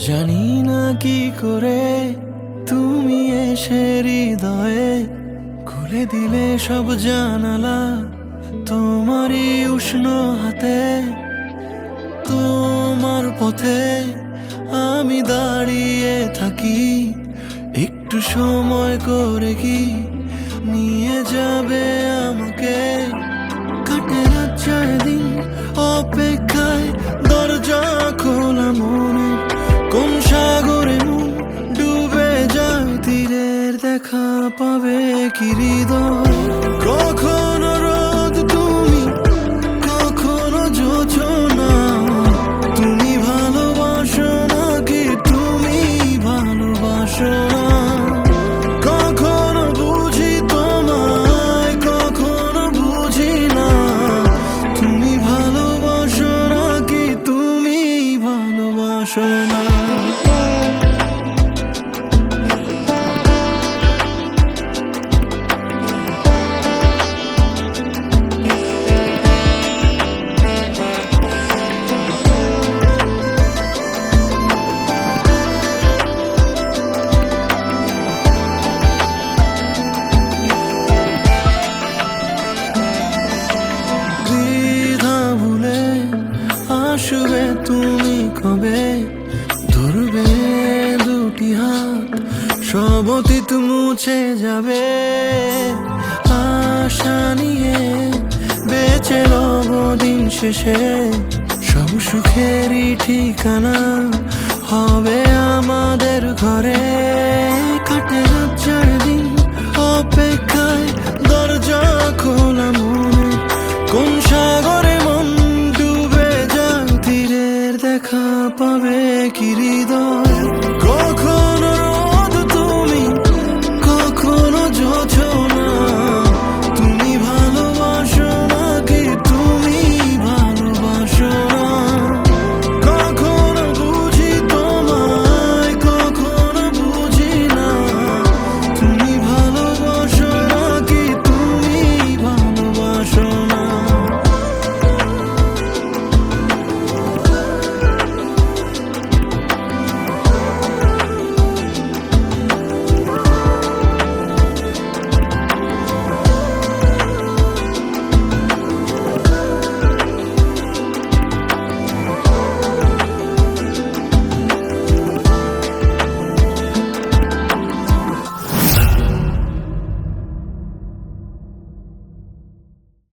জানি না কি করে তুমি এসে হৃদয়ে খুলে দিলে সব জানালা, তোমারই উষ্ণ হাতে। তোমার পথে আমি দাঁড়িয়ে থাকি, একটু সময় করে কি নিয়ে যাবে আমাকে? কাটে রাত সারাদিন অপেক্ষায়, দরজা খোলা মনে, কোন সাগরে মন ডুবে যায়, তীরের দেখা পাবে কি হৃদয়? কখনো রোদ তুমি, কখনো জোছনা, তুমি ভালোবাসো নাকি তুমি ভালোবাসো না? কখনো বুঝি তোমায়, কখনো বুঝি না, তুমি ভালোবাসো নাকি তুমি ভালোবাসো না? আসবে তুমি কবে, ধরবে দুটি হাত, সব অতীত মুছে যাবে। আশা নিয়ে বেঁচে রব দিন শেষে, সব সুখেরই ঠিকানা হবে আমাদের ঘরে। কাটে